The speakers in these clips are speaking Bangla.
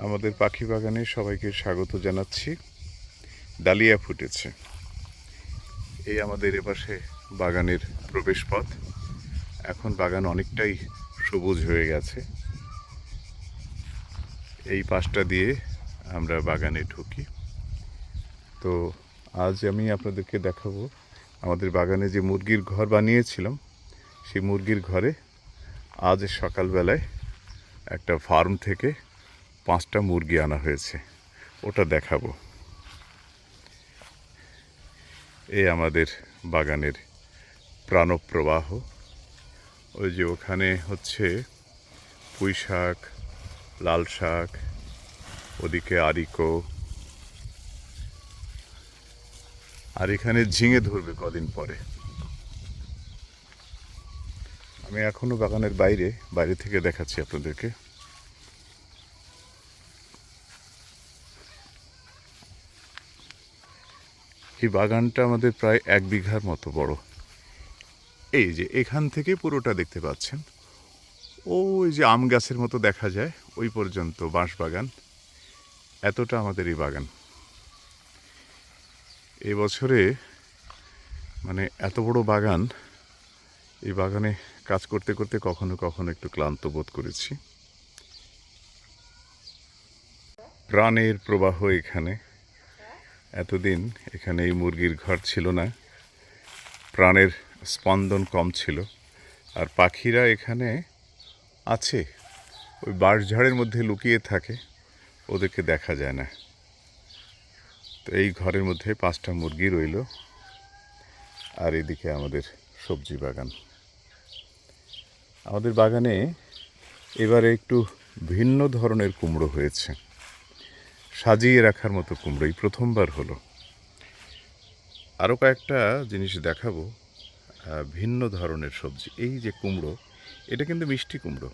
আমাদের পাখি বাগানে সবাইকে স্বাগত জানাচ্ছি। ডালিয়া ফুটেছে। এই আমাদের এপাশে বাগানের প্রবেশপথ। এখন বাগান অনেকটাই সবুজ হয়ে গেছে। এই পাশটা দিয়ে আমরা বাগানে ঢুকি। তো আজ আমি আপনাদেরকে দেখাবো আমাদের বাগানে যে মুরগির ঘর বানিয়েছিলাম, সেই মুরগির ঘরে আজ সকালবেলায় একটা ফার্ম থেকে 5টা মুরগি আনা হয়েছে, ওটা দেখাবো। এই আমাদের বাগানের প্রাণপ্রবাহ। ওই যে ওখানে হচ্ছে পুঁই শাক, লাল শাক, ওদিকে আরিকো, আর এখানে ঝিঙে ধরবে কদিন পরে। আমি এখনো বাগানের বাইরে থেকে দেখাচ্ছি আপনাদেরকে। এই বাগানটা আমাদের প্রায় 1 বিঘার মতো বড়। এই যে এখান থেকে পুরোটা দেখতে পাচ্ছেন, ওই যে আম গাছের মতো দেখা যায় ওই পর্যন্ত বাঁশ বাগান, এতটা আমাদের এই বাগান। এই বছরে মানে এত বড় বাগান, এই বাগানে কাজ করতে করতে কখনো কখনো একটু ক্লান্ত বোধ করেছি। প্রাণের প্রবাহ এখানে। এতদিন এখানে এই মুরগির ঘর ছিল না, প্রাণের স্পন্দন কম ছিল। আর পাখিরা এখানে আছে, ওই বাঁশঝাড়ের মধ্যে লুকিয়ে থাকে, ওদেরকে দেখা যায় না। তো এই ঘরের মধ্যে 5টা মুরগি রইল। আর এদিকে আমাদের সবজি বাগান। আমাদের বাগানে এবারে একটু ভিন্ন ধরনের কুমড়ো হয়েছে, সাজিয়ে রাখার মতো কুমড়ো এই প্রথমবার হলো। আরও কয়েকটা জিনিস দেখাবো, ভিন্ন ধরনের সবজি। এই যে কুমড়ো, এটা কিন্তু মিষ্টি কুমড়ো।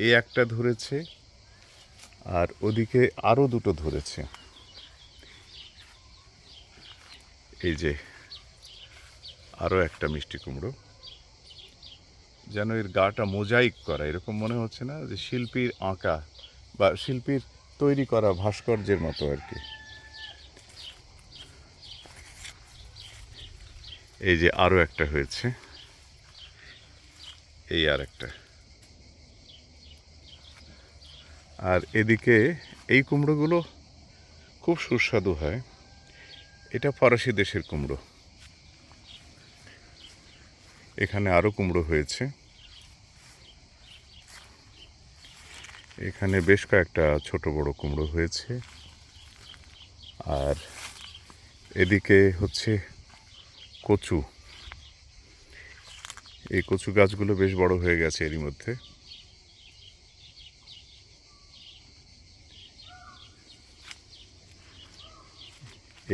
এই একটা ধরেছে, আর ওদিকে আরও 2টো ধরেছে। এই যে আরও একটা মিষ্টি কুমড়ো, যেন এর গাটা মোজাইক করা, এরকম মনে হচ্ছে না যে শিল্পীর আঁকা বা শিল্পীর তৈরি করা ভাস্কর্যের মতো আর কি। এই যে আরও একটা হয়েছে, এই আর একটা। আর এদিকে এই কুমড়োগুলো খুব সুস্বাদু হয়। এটা ফরাসি দেশের কুমড়ো। এখানে আরও কুমড়ো হয়েছে। এখানে বেশ কয়েকটা ছোট বড় কুমড়ো হয়েছে। আর এদিকে হচ্ছে কচু। এই কচু গাছগুলো বেশ বড় হয়ে গেছে এরই মধ্যে।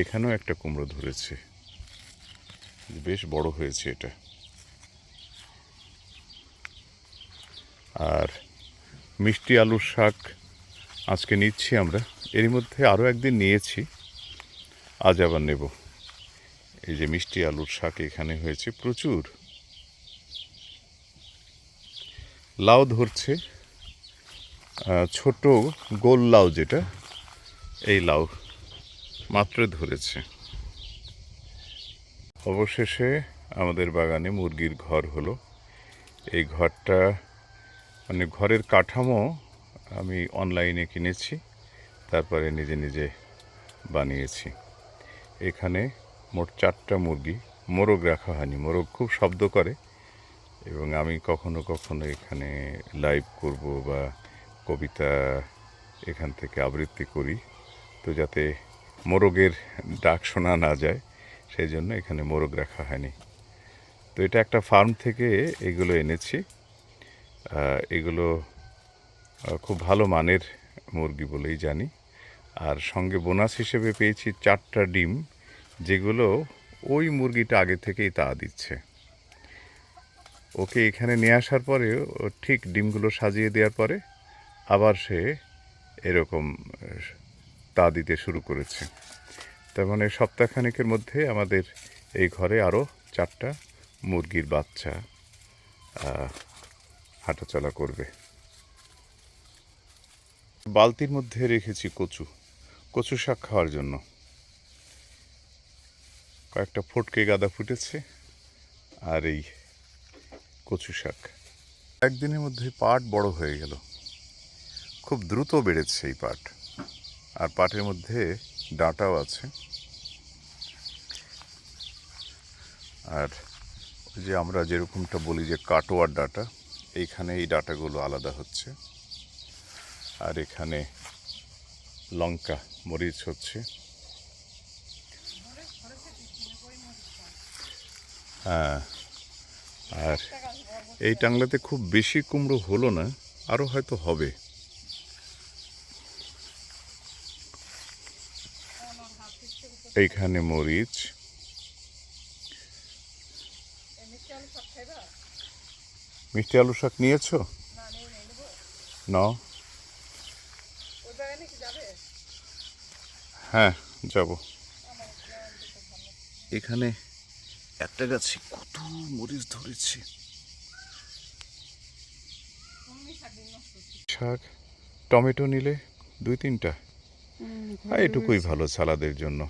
এখানেও একটা কুমড়ো ধরেছে, বেশ বড় হয়েছে এটা। আর মিষ্টি আলুর শাক আজকে নিচ্ছি আমরা, এরই মধ্যে আরও একদিন নিয়েছি, আজ আবার নেব। এই যে মিষ্টি আলুর শাক এখানে হয়েছে প্রচুর। লাউ ধরছে, ছোট গোল লাউ যেটা, এই লাউ মাত্র ধরেছে। অবশেষে আমাদের বাগানে মুরগির ঘর হলো। এই ঘরটা মানে ঘরের কাঠামো আমি অনলাইনে কিনেছি, তারপরে নিজে নিজে বানিয়েছি। এখানে মোট 4টা মুরগি, মোরগ রাখা হয়নি। মোরগ খুব শব্দ করে, এবং আমি কখনো কখনো এখানে লাইভ করব বা কবিতা এখান থেকে আবৃত্তি করি, তো যাতে মোরগের ডাক শোনা না যায় সেই জন্য এখানে মোরগ রাখা হয়নি। তো এটা একটা ফার্ম থেকে এগুলো এনেছি। এগুলো খুব ভালো মানের মুরগি বলেই জানি। আর সঙ্গে বোনাস হিসেবে পেয়েছি 4টা ডিম, যেগুলো ওই মুরগিটা আগে থেকেই তা দিচ্ছে। ওকে এখানে নিয়ে আসার পরে ও ঠিক ডিমগুলো সাজিয়ে দেওয়ার পরে আবার সে এরকম তা দিতে শুরু করেছে। তার মানে সপ্তাহখানেকের মধ্যে আমাদের এই ঘরে আরও 4টা মুরগির বাচ্চা হাঁটাচলা করবে। বালতির মধ্যে রেখেছি কচু, কচু শাক খাওয়ার জন্য। কয়েকটা ফটকে গাদা ফুটেছে আর এই কচু শাক। একদিনের মধ্যে পাট বড় হয়ে গেল, খুব দ্রুত বেড়েছে এই পাট। আর পাটের মধ্যে ডাঁটাও আছে। আর ওই যে আমরা যেরকমটা বলি যে কাটোয়ার ডাঁটা, এইখানে এই ডাঁটাগুলো আলাদা হচ্ছে। আর এখানে লঙ্কা মরিচ হচ্ছে। হ্যাঁ, আর এই টাংলাতে খুব বেশি কুমড়ো হলো না, আরও হয়তো হবে। এইখানে মরিচ। মিষ্টি আলু শাক নিয়েছো? নাও। হ্যাঁ, যাব। এখানে একটা গাছে কত মরিচ ধরেছে। শাক, টমেটো নিলে 2-3টা, এটুকুই ভালো সালাদের জন্য।